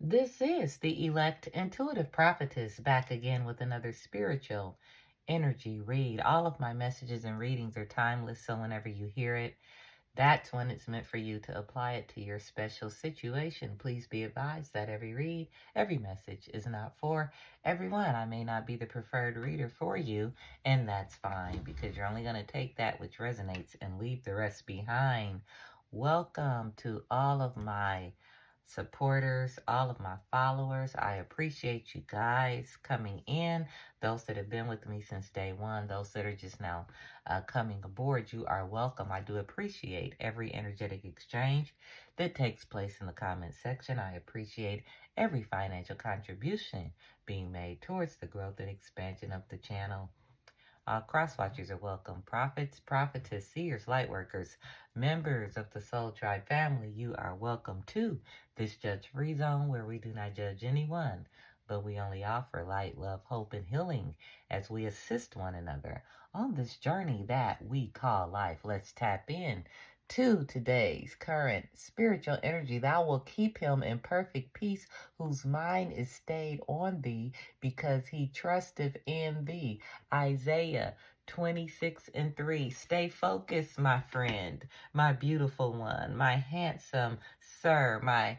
This is the Elect Intuitive Prophetess back again with another spiritual energy read. All of my messages and readings are timeless, so whenever you hear it, that's when it's meant for you to apply it to your special situation. Please be advised that every read, every message is not for everyone. I may not be the preferred reader for you, and that's fine because you're only going to take that which resonates and leave the rest behind. Welcome to all of my supporters, all of my followers. I appreciate you guys coming in. Those that have been with me since day one, those that are just now coming aboard, you are welcome. I do appreciate every energetic exchange that takes place in the comment section. I appreciate every financial contribution being made towards the growth and expansion of the channel. Crosswatchers are welcome. Prophets, prophetess, seers, lightworkers, members of the Soul Tribe family, you are welcome to this judge-free zone where we do not judge anyone, but we only offer light, love, hope, and healing as we assist one another on this journey that we call life. Let's tap in to today's current spiritual energy. Thou will keep him in perfect peace whose mind is stayed on thee because he trusteth in thee. Isaiah 26:3. Stay focused, my friend, my beautiful one, my handsome sir, my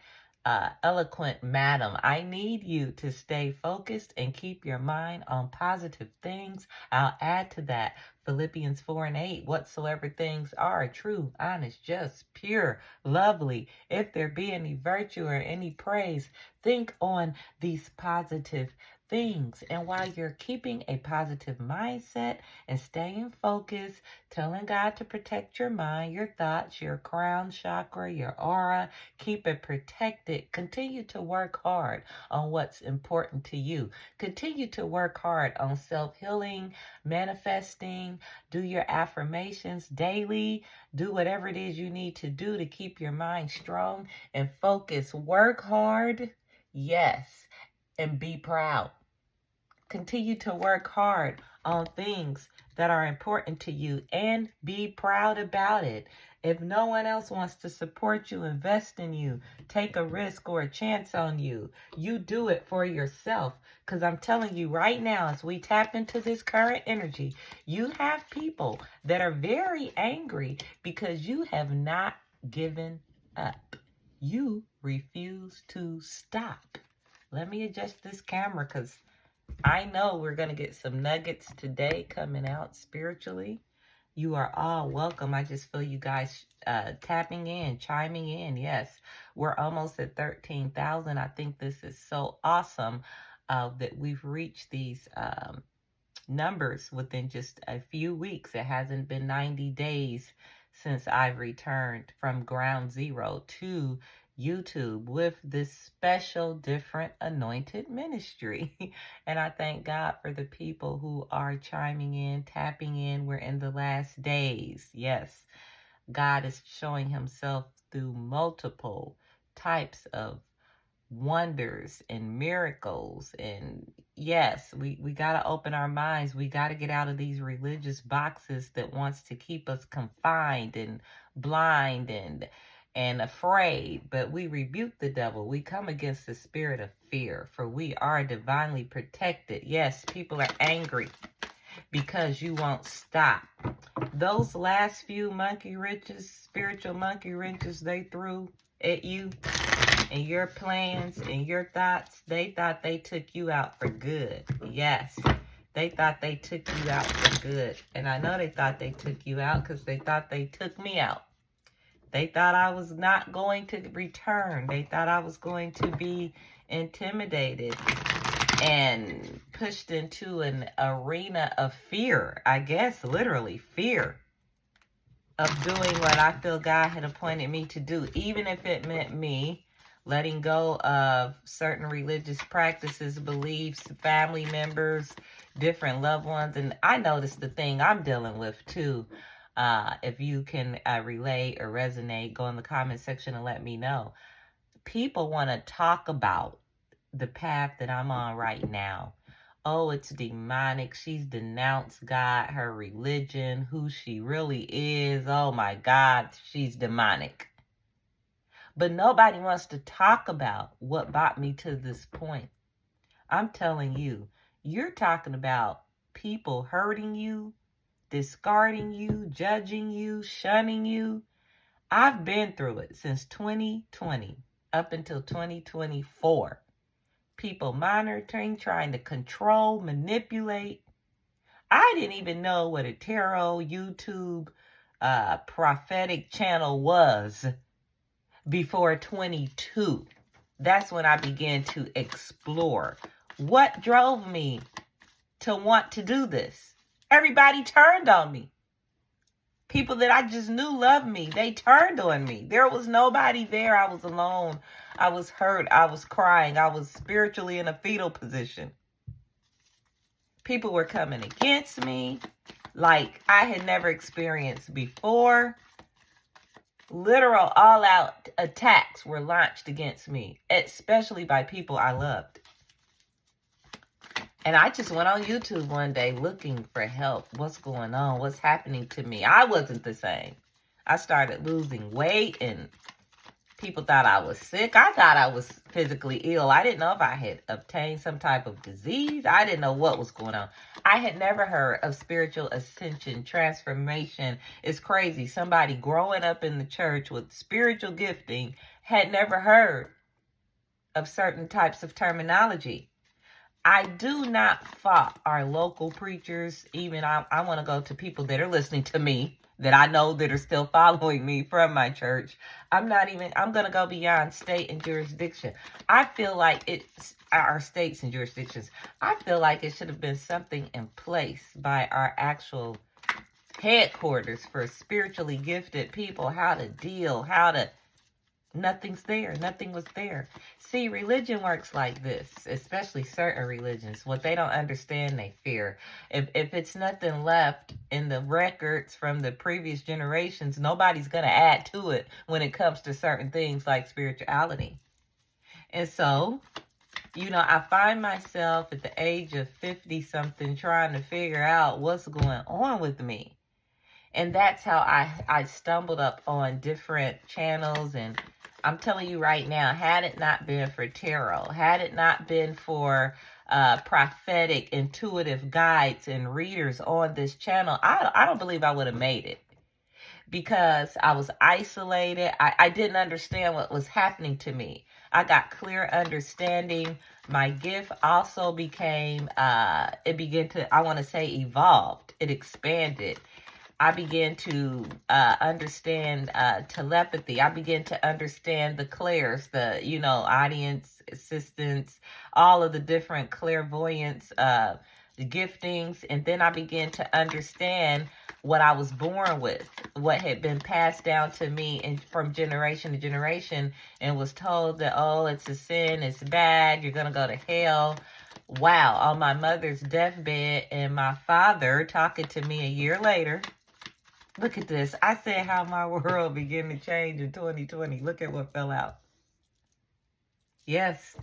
eloquent madam. I need you to stay focused and keep your mind on positive things. I'll add to that Philippians 4:8. Whatsoever things are true, honest, just, pure, lovely, if there be any virtue or any praise, think on these positive things. And while you're keeping a positive mindset and staying focused, telling God to protect your mind, your thoughts, your crown chakra, your aura, keep it protected. Continue to work hard on what's important to you. Continue to work hard on self-healing, manifesting, do your affirmations daily, do whatever it is you need to do to keep your mind strong and focused. Work hard, yes, and be proud. Continue to work hard on things that are important to you and be proud about it. If no one else wants to support you, invest in you, take a risk or a chance on you, you do it for yourself. Because I'm telling you right now, as we tap into this current energy, you have people that are very angry because you have not given up. You refuse to stop. Let me adjust this camera because I know we're going to get some nuggets today coming out spiritually. You are all welcome. I just feel you guys tapping in, chiming in. Yes, we're almost at 13,000. I think this is so awesome that we've reached these numbers within just a few weeks. It hasn't been 90 days since I've returned from ground zero to YouTube with this special, different, anointed ministry. And I thank God for the people who are chiming in, tapping in. We're in the last days. Yes, God is showing himself through multiple types of wonders and miracles. And yes, we got to open our minds. We got to get out of these religious boxes that wants to keep us confined and blind and afraid. But we rebuke the devil. We come against the spirit of fear, for we are divinely protected. Yes, people are angry because you won't stop. Those last few monkey wrenches, spiritual monkey wrenches they threw at you and your plans and your thoughts, they thought they took you out for good. Yes, they thought they took you out for good. And I know they thought they took you out because they thought they took me out. They thought I was not going to return. They thought I was going to be intimidated and pushed into an arena of fear. I guess literally fear of doing what I feel God had appointed me to do, even if it meant me letting go of certain religious practices, beliefs, family members, different loved ones. And I noticed the thing I'm dealing with too. If you can relate or resonate, go in the comment section and let me know. People want to talk about the path that I'm on right now. Oh, it's demonic. She's denounced God, her religion, who she really is. Oh my God, she's demonic. But nobody wants to talk about what brought me to this point. I'm telling you, you're talking about people hurting you, discarding you, judging you, shunning you. I've been through it since 2020 up until 2024. People monitoring, trying to control, manipulate. I didn't even know what a tarot YouTube prophetic channel was before 22. That's when I began to explore. What drove me to want to do this? Everybody turned on me. People that I just knew loved me, they turned on me. There was nobody there. I was alone. I was hurt. I was crying. I was spiritually in a fetal position. People were coming against me like I had never experienced before. Literal all-out attacks were launched against me, especially by people I loved. And I just went on YouTube one day looking for help. What's going on? What's happening to me? I wasn't the same. I started losing weight and people thought I was sick. I thought I was physically ill. I didn't know if I had obtained some type of disease. I didn't know what was going on. I had never heard of spiritual ascension, transformation. It's crazy. Somebody growing up in the church with spiritual gifting had never heard of certain types of terminology. I do not fault our local preachers. Even I want to go to people that are listening to me, that I know that are still following me from my church. I'm going to go beyond state and jurisdiction. I feel like it's our states and jurisdictions. I feel like it should have been something in place by our actual headquarters for spiritually gifted people, how to deal, nothing's there. Nothing was there. See, religion works like this, especially certain religions. What they don't understand, they fear. If it's nothing left in the records from the previous generations, nobody's going to add to it when it comes to certain things like spirituality. And so, I find myself at the age of 50-something trying to figure out what's going on with me. And that's how I stumbled up on different channels. And I'm telling you right now, had it not been for tarot, had it not been for prophetic, intuitive guides and readers on this channel, I don't believe I would have made it. Because I was isolated. I didn't understand what was happening to me. I got clear understanding. My gift also became, it began to, I want to say, evolved. It expanded. I began to understand telepathy. I began to understand the clairs, the, audience assistance, all of the different clairvoyance giftings. And then I began to understand what I was born with, what had been passed down to me and from generation to generation, and was told that, oh, it's a sin, it's bad, you're going to go to hell. Wow, on my mother's deathbed and my father talking to me a year later. Look at this. I said how my world began to change in 2020. Look at what fell out. Yes,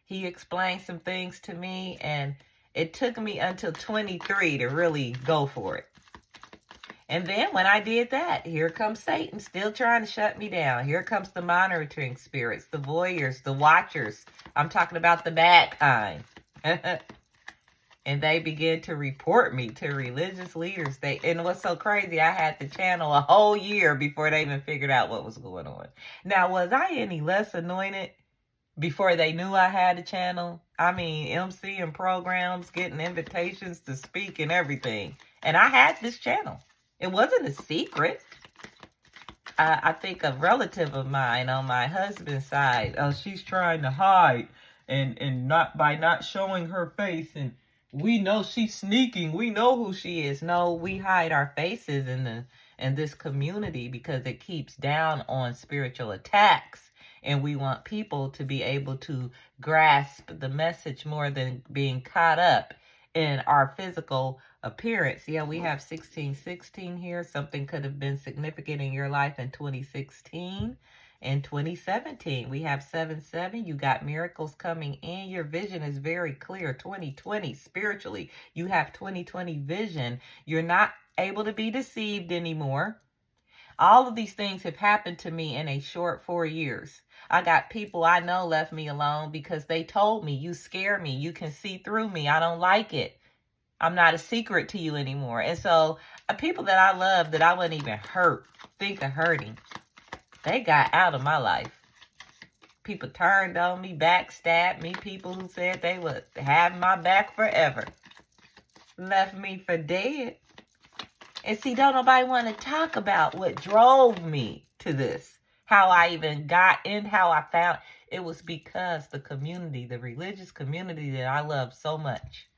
he explained some things to me, and it took me until 23 to really go for it. And then when I did that, here comes Satan still trying to shut me down. Here comes the monitoring spirits, the voyeurs, the watchers. I'm talking about the bad kind. And they began to report me to religious leaders. And what's so crazy, I had the channel a whole year before they even figured out what was going on. Now, was I any less anointed before they knew I had a channel? I mean, emceeing programs, getting invitations to speak and everything. And I had this channel. It wasn't a secret. I think a relative of mine on my husband's side, she's trying to hide and not showing her face, and we know she's sneaking. We know who she is. No, we hide our faces in this community because it keeps down on spiritual attacks. And we want people to be able to grasp the message more than being caught up in our physical appearance. Yeah, we have 1616 here. Something could have been significant in your life in 2016. In 2017, we have 77. You got miracles coming in. Your vision is very clear. 2020, spiritually, you have 2020 vision. You're not able to be deceived anymore. All of these things have happened to me in a short 4 years. I got people I know left me alone because they told me, you scare me. You can see through me. I don't like it. I'm not a secret to you anymore. And so people that I love that I wouldn't even think of hurting, they got out of my life. People turned on me, backstabbed me. People who said they would have my back forever left me for dead. And see, don't nobody want to talk about what drove me to this. How I even got in, how I found. It was because the community, the religious community that I love so much.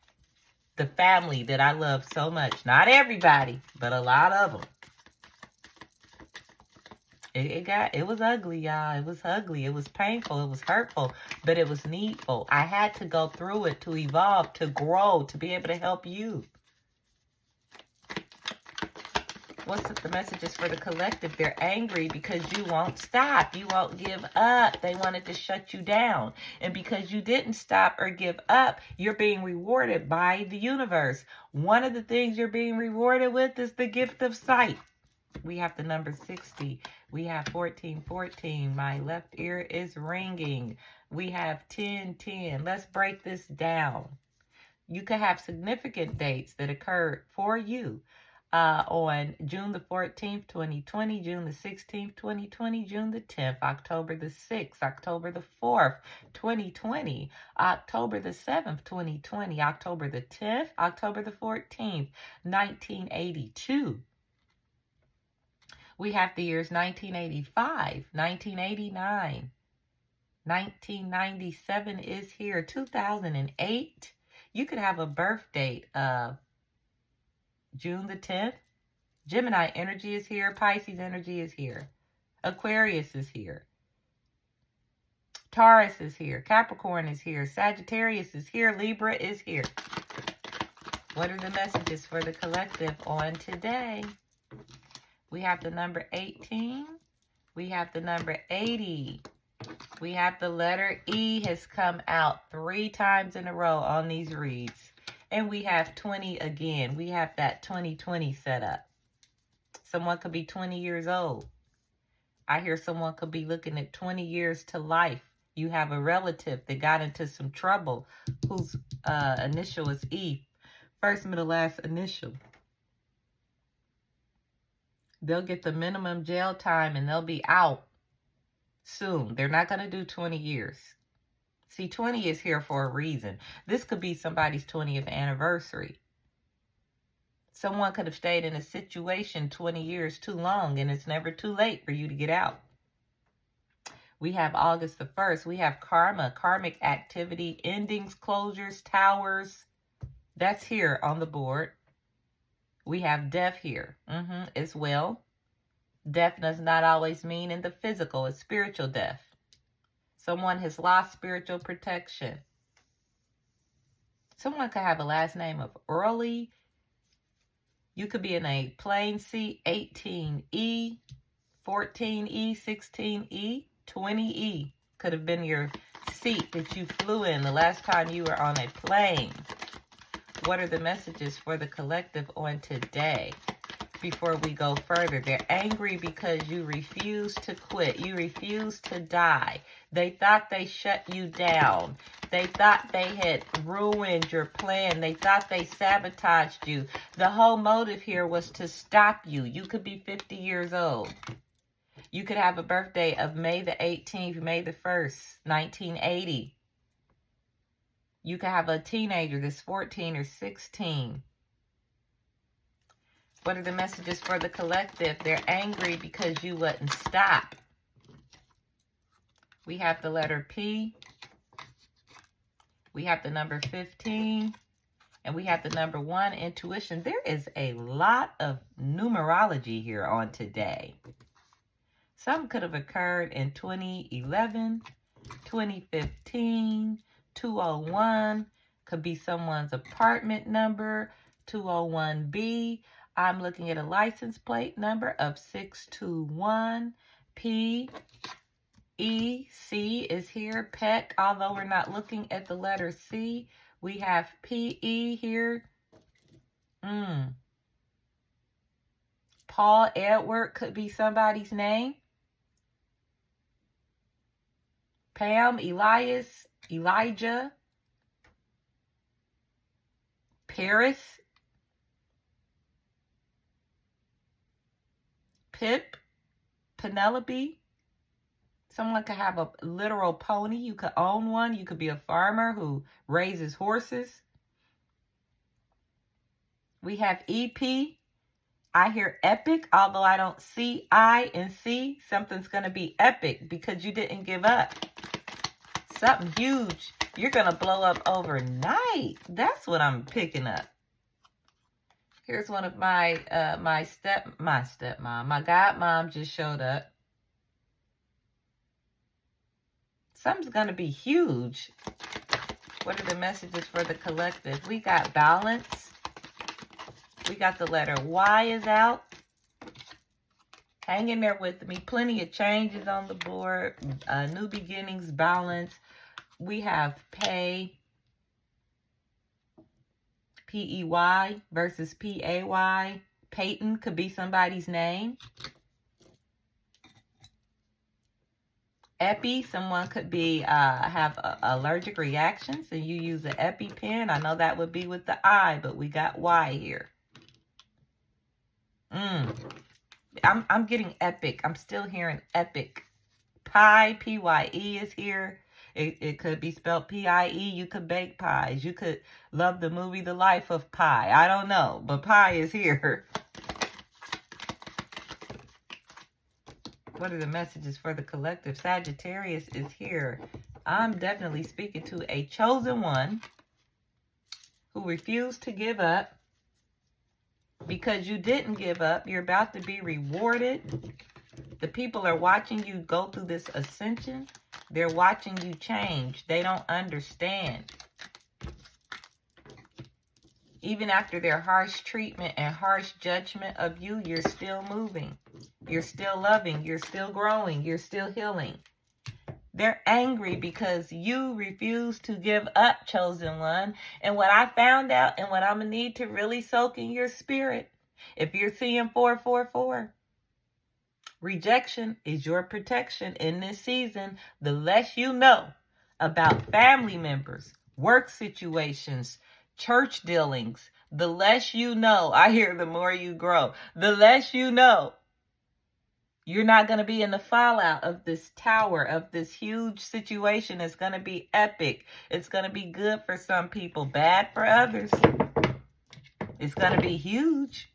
The family that I love so much. Not everybody, but a lot of them. It was ugly, y'all. It was ugly. It was painful. It was hurtful, but it was needful. I had to go through it to evolve, to grow, to be able to help you. What's the messages for the collective? They're angry because you won't stop. You won't give up. They wanted to shut you down. And because you didn't stop or give up, you're being rewarded by the universe. One of the things you're being rewarded with is the gift of sight. We have the number 60. We have 1414. My left ear is ringing. We have 1010. Let's break this down. You could have significant dates that occurred for you on June the 14th, 2020, June the 16th, 2020, June the 10th, October the 6th, October the 4th, 2020, October the 7th, 2020, October the 10th, October the 14th, 1982. We have the years 1985, 1989, 1997 is here, 2008. You could have a birth date of June the 10th. Gemini energy is here. Pisces energy is here. Aquarius is here. Taurus is here. Capricorn is here. Sagittarius is here. Libra is here. What are the messages for the collective on today? We have the number 18. We have the number 80. We have the letter E has come out 3 times in a row on these reads. And we have 20 again. We have that 2020 set up. Someone could be 20 years old. I hear someone could be looking at 20 years to life. You have a relative that got into some trouble whose initial is E. First, middle, last initial. They'll get the minimum jail time and they'll be out soon. They're not going to do 20 years. See, 20 is here for a reason. This could be somebody's 20th anniversary. Someone could have stayed in a situation 20 years too long, and it's never too late for you to get out. We have August the 1st. We have karma, karmic activity, endings, closures, towers. That's here on the board. We have death here as well. Death does not always mean in the physical. It's spiritual death. Someone has lost spiritual protection. Someone could have a last name of Early. You could be in a plane seat, 18E, 14E, 16E, 20E. Could have been your seat that you flew in the last time you were on a plane. What are the messages for the collective on today? Before we go further, they're angry because you refuse to quit. You refuse to die. They thought they shut you down. They thought they had ruined your plan. They thought they sabotaged you. The whole motive here was to stop you. You could be 50 years old. You could have a birthday of May the 18th, May the 1st, 1980. You could have a teenager that's 14 or 16. What are the messages for the collective? They're angry because you wouldn't stop. We have the letter P. We have the number 15. And we have the number 1, intuition. There is a lot of numerology here on today. Some could have occurred in 2011, 2015, 201. Could be someone's apartment number, 201B. I'm looking at a license plate number of 621. P, E, C is here. Pet, although we're not looking at the letter C. We have PE here. Paul, Edward could be somebody's name. Pam, Elias, Elijah, Paris, Pip, Penelope. Someone could have a literal pony. You could own one. You could be a farmer who raises horses. We have EP. I hear epic, although I don't see I and C. Something's going to be epic because you didn't give up. Something huge. You're going to blow up overnight. That's what I'm picking up. Here's one of my stepmom. My godmom just showed up. Something's going to be huge. What are the messages for the collective? We got balance. We got the letter Y is out. Hang in there with me. Plenty of changes on the board. New beginnings, balance. We have pay. P-E-Y versus P-A-Y. Peyton could be somebody's name. Epi, someone could be have allergic reactions and you use an EpiPen. I know that would be with the I, but we got Y here. I'm getting epic. I'm still hearing epic. Pie, P-Y-E is here. It could be spelled P-I-E. You could bake pies. You could love the movie The Life of Pi. I don't know, but pie is here. What are the messages for the collective? Sagittarius is here. I'm definitely speaking to a chosen one who refused to give up. Because you didn't give up, you're about to be rewarded. The people are watching you go through this ascension. They're watching you change. They don't understand. Even after their harsh treatment and harsh judgment of you, you're still moving. You're still loving. You're still growing. You're still healing. They're angry because you refuse to give up, chosen one. And what I found out and what I'm going to need to really soak in your spirit, if you're seeing 444, rejection is your protection in this season. The less you know about family members, work situations, church dealings, the less you know, I hear the more you grow. The less you know. You're not going to be in the fallout of this tower, of this huge situation. It's going to be epic. It's going to be good for some people, bad for others. It's going to be huge.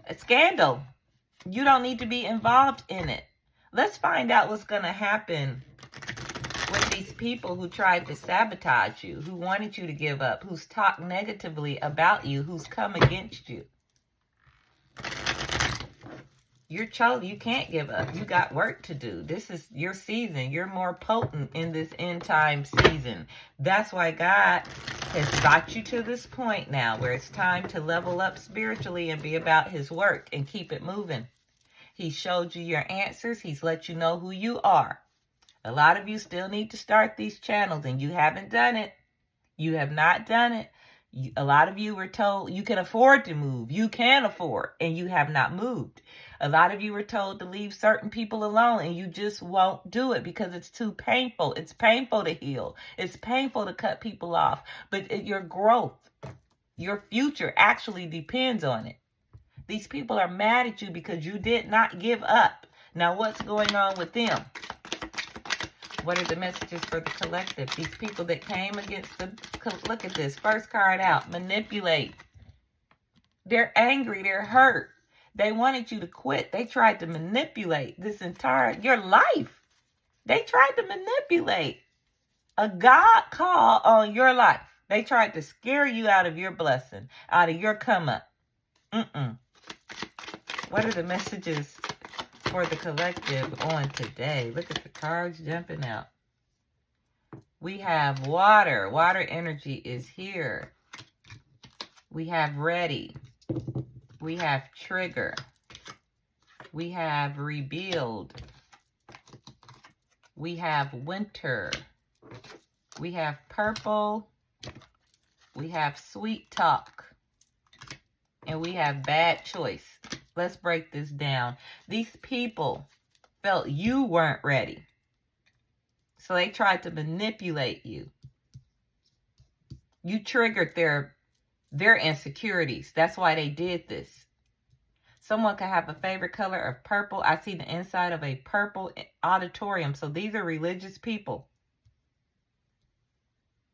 A scandal. You don't need to be involved in it. Let's find out what's going to happen with these people who tried to sabotage you, who wanted you to give up, who's talked negatively about you, who's come against you. You're chosen. You can't give up. You got work to do. This is your season. You're more potent in this end time season. That's why God has got you to this point now where it's time to level up spiritually and be about his work and keep it moving. He showed you your answers. He's let you know who you are. A lot of you still need to start these channels and you haven't done it. You have not done it. A lot of you were told you can afford to move. You can afford, and you have not moved. A lot of you were told to leave certain people alone, and you just won't do it because it's too painful. It's painful to heal. It's painful to cut people off. But your growth, your future actually depends on it. These people are mad at you because you did not give up. Now, what's going on with them? What are the messages for the collective? These people that came against the... Look at this. First card out. Manipulate. They're angry. They're hurt. They wanted you to quit. They tried to manipulate this entire... your life. They tried to manipulate a God call on your life. They tried to scare you out of your blessing, out of your come up. What are the messages for the collective on today? Look at the cards jumping out. We have water. Water energy is here. We have ready. We have trigger. We have rebuild. We have winter. We have purple. We have sweet talk. And we have bad choice. Let's break this down. These people felt you weren't ready. So they tried to manipulate you. You triggered their insecurities. That's why they did this. Someone could have a favorite color of purple. I see the inside of a purple auditorium. So these are religious people.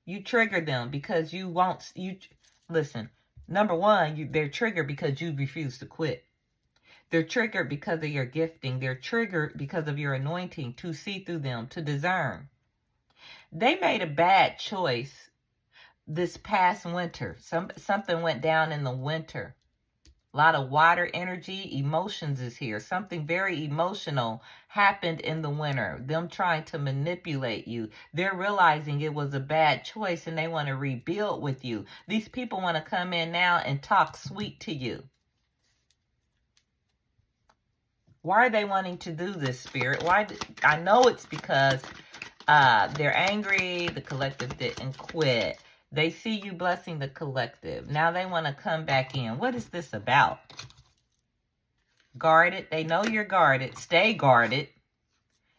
You trigger them because listen, number one, they're triggered because you refuse to quit. They're triggered because of your gifting. They're triggered because of your anointing to see through them, to discern. They made a bad choice this past winter. Something went down in the winter. A lot of water energy, emotions is here. Something very emotional happened in the winter. Them trying to manipulate you. They're realizing it was a bad choice and they want to rebuild with you. These people want to come in now and talk sweet to you. Why are they wanting to do this, Spirit? I know it's because they're angry. The collective didn't quit. They see you blessing the collective. Now they want to come back in. What is this about? Guarded. They know you're guarded. Stay guarded.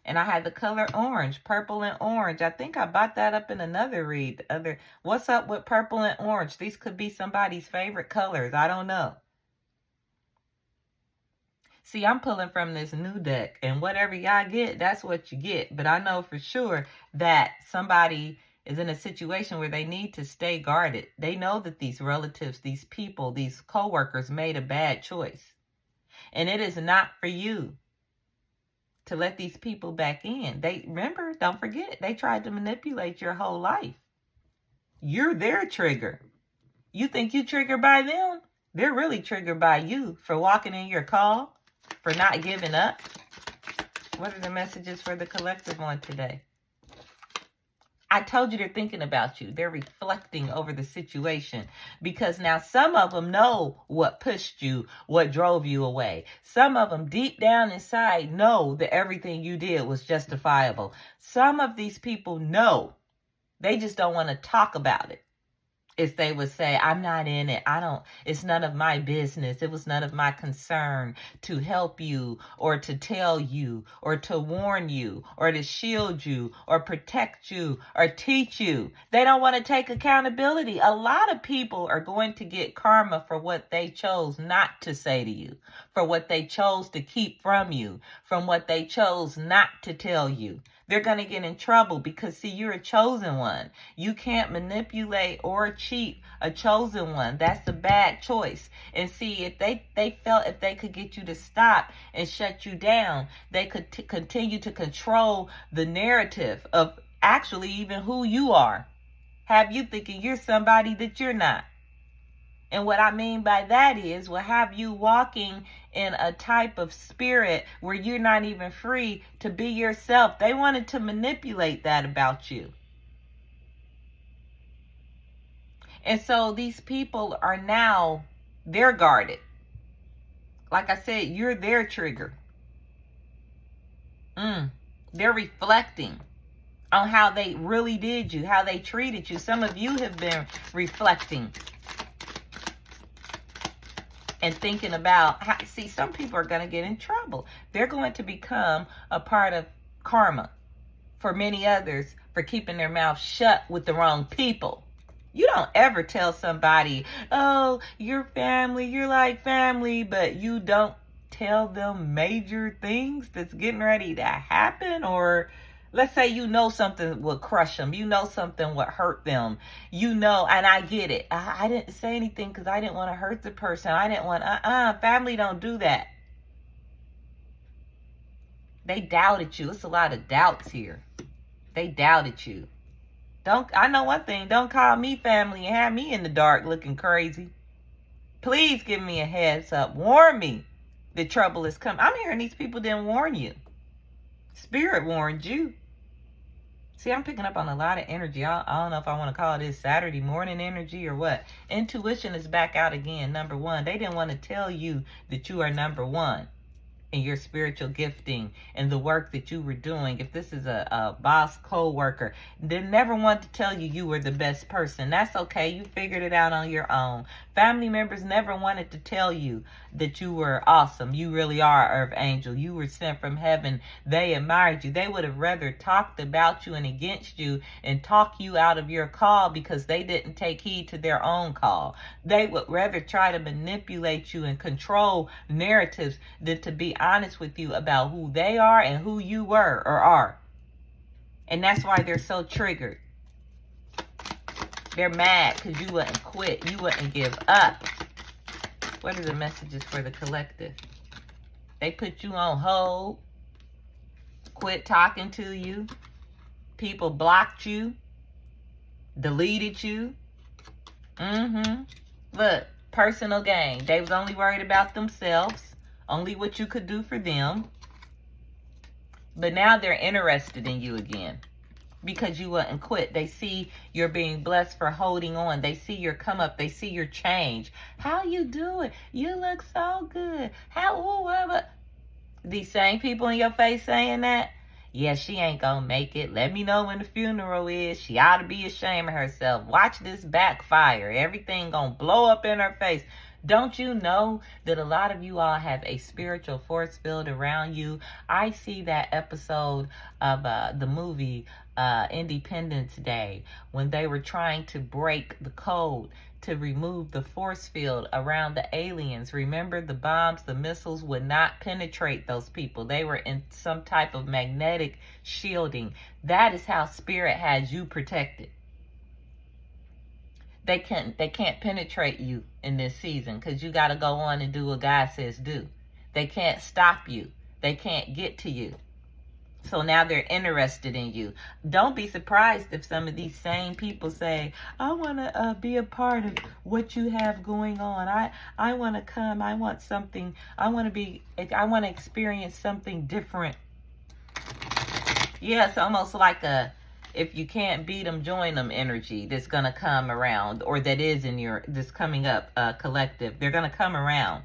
And I had the color orange, purple and orange. I think I bought that up in another read. What's up with purple and orange? These could be somebody's favorite colors. I don't know. See, I'm pulling from this new deck. And whatever y'all get, that's what you get. But I know for sure that somebody is in a situation where they need to stay guarded. They know that these relatives, these people, these co-workers made a bad choice. And it is not for you to let these people back in. Don't forget, they tried to manipulate your whole life. You're their trigger. You think you triggered by them? They're really triggered by you for walking in your call, for not giving up. What are the messages for the collective on today? I told you they're thinking about you. They're reflecting over the situation because now some of them know what pushed you, what drove you away. Some of them deep down inside know that everything you did was justifiable. Some of these people know. They just don't want to talk about it. If they would say, I'm not in it. It's none of my business. It was none of my concern to help you or to tell you or to warn you or to shield you or protect you or teach you. They don't want to take accountability. A lot of people are going to get karma for what they chose not to say to you, for what they chose to keep from you, from what they chose not to tell you. They're going to get in trouble because, see, you're a chosen one. You can't manipulate or cheat a chosen one. That's a bad choice. And see, if they felt if they could get you to stop and shut you down, they could continue to control the narrative of actually even who you are. Have you thinking you're somebody that you're not. And what I mean by that is, will have you walking in a type of spirit where you're not even free to be yourself. They wanted to manipulate that about you. And so these people are now, they're guarded. Like I said, you're their trigger. They're reflecting on how they really did you, how they treated you. Some of you have been reflecting and thinking about how, see, some people are going to get in trouble. They're going to become a part of karma for many others for keeping their mouth shut with the wrong people. You don't ever tell somebody, oh, you're family, you're like family, but you don't tell them major things that's getting ready to happen. Or let's say you know something would crush them. You know something would hurt them. You know, and I get it. I didn't say anything because I didn't want to hurt the person. I didn't want, family don't do that. They doubted you. It's a lot of doubts here. They doubted you. I know one thing. Don't call me family and have me in the dark looking crazy. Please give me a heads up. Warn me the trouble is coming. I'm hearing these people didn't warn you. Spirit warned you. See, I'm picking up on a lot of energy. I don't know if I want to call this Saturday morning energy or what. Intuition is back out again. Number one, they didn't want to tell you that you are number one. in your spiritual gifting and the work that you were doing. If this is a boss, co-worker, they never want to tell you you were the best person. That's okay. You figured it out on your own. Family members never wanted to tell you that you were awesome. You really are Earth Angel. You were sent from heaven. They admired you. They would have rather talked about you and against you and talk you out of your call because they didn't take heed to their own call. They would rather try to manipulate you and control narratives than to be honest with you about who they are and who you were or are. And that's why they're so triggered. They're mad because you wouldn't quit. You wouldn't give up. What are the messages for the collective? They put you on hold. Quit talking to you. People blocked you. Deleted you. Look, personal gain. They was only worried about themselves. Only what you could do for them. But now they're interested in you again. Because you wouldn't quit. They see you're being blessed for holding on. They see your come up. They see your change. How you doing? You look so good. These same people in your face saying that? Yeah, she ain't gonna make it. Let me know when the funeral is. She ought to be ashamed of herself. Watch this backfire. Everything gonna blow up in her face. Don't you know that a lot of you all have a spiritual force field around you? I see that episode of the movie Independence Day when they were trying to break the code to remove the force field around the aliens. Remember, the bombs, the missiles would not penetrate those people. They were in some type of magnetic shielding. That is how Spirit has you protected. They can't penetrate you in this season because you got to go on and do what God says do. They can't stop you. They can't get to you. So now they're interested in you. Don't be surprised if some of these same people say, I want to be a part of what you have going on. I want to come. I want something. I want to experience something different. Yeah, it's almost like if you can't beat them, join them energy that's going to come around, or that is this coming up collective. They're going to come around.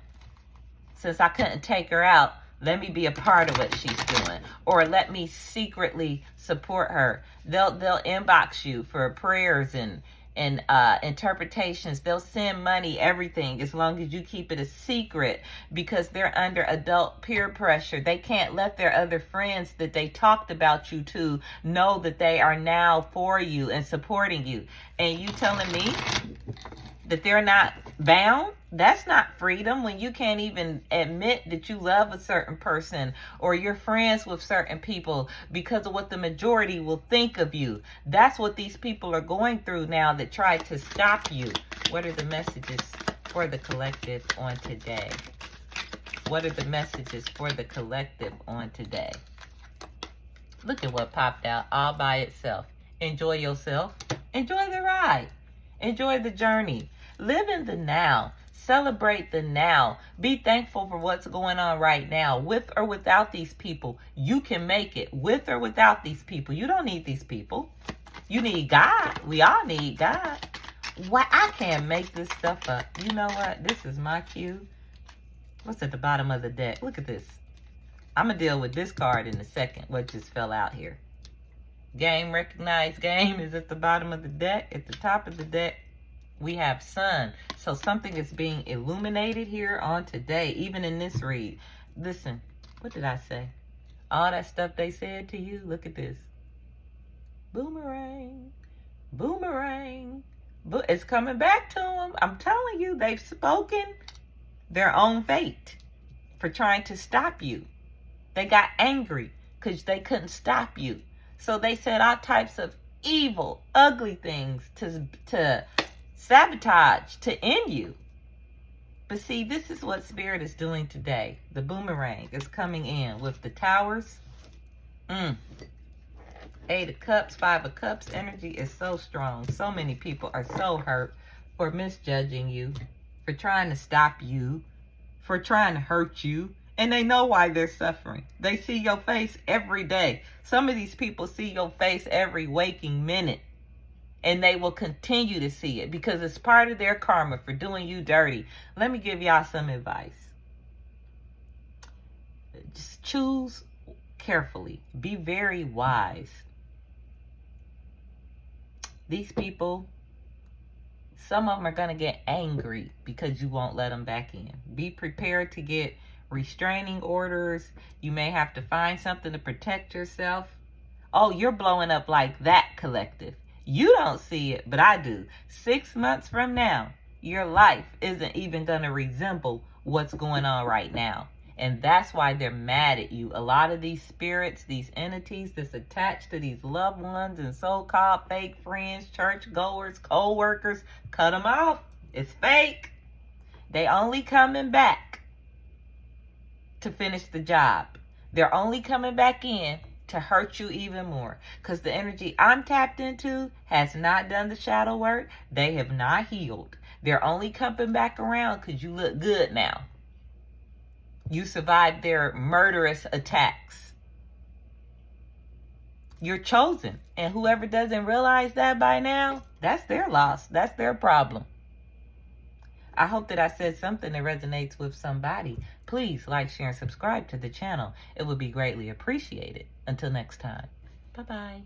Since I couldn't take her out, let me be a part of what she's doing, or let me secretly support her. They'll inbox you for prayers and interpretations. They'll send money, everything, as long as you keep it a secret, because they're under adult peer pressure. They can't let their other friends that they talked about you to know that they are now for you and supporting you. And you telling me that they're not bound? That's not freedom, when you can't even admit that you love a certain person or you're friends with certain people because of what the majority will think of you. That's what these people are going through now that try to stop you. What are the messages for the collective on today? What are the messages for the collective on today? Look at what popped out all by itself. Enjoy yourself. Enjoy the ride. Enjoy the journey. Live in the now. Celebrate the now. Be thankful for what's going on right now. With or without these people, you can make it. With or without these people. You don't need these people. You need God. We all need God. Why? I can't make this stuff up. You know what? This is my cue. What's at the bottom of the deck? Look at this. I'm going to deal with this card in a second. What just fell out here. Game, recognized game is at the bottom of the deck. At the top of the deck, we have sun. So something is being illuminated here on today, even in this read. Listen, what did I say? All that stuff they said to you, look at this. Boomerang. Boomerang. It's coming back to them. I'm telling you, they've spoken their own fate for trying to stop you. They got angry because they couldn't stop you. So they said all types of evil, ugly things to sabotage, to end you. But see, this is what Spirit is doing today. The boomerang is coming in with the towers. 8 of Cups, 5 of Cups. Energy is so strong. So many people are so hurt for misjudging you, for trying to stop you, for trying to hurt you. And they know why they're suffering. They see your face every day. Some of these people see your face every waking minute. And they will continue to see it because it's part of their karma for doing you dirty. Let me give y'all some advice. Just choose carefully. Be very wise. These people, some of them are going to get angry because you won't let them back in. Be prepared to get restraining orders. You may have to find something to protect yourself. Oh, you're blowing up like that, collective. You don't see it, but I do. 6 months from now, your life isn't even going to resemble what's going on right now. And that's why they're mad at you. A lot of these spirits, these entities that's attached to these loved ones and so-called fake friends, churchgoers, co-workers, cut them off. It's fake. They only coming back to finish the job. They're only coming back in to hurt you even more. Because the energy I'm tapped into has not done the shadow work. They have not healed. They're only coming back around because you look good now. You survived their murderous attacks. You're chosen. And whoever doesn't realize that by now, that's their loss. That's their problem. I hope that I said something that resonates with somebody. Please like, share, and subscribe to the channel. It would be greatly appreciated. Until next time. Bye-bye.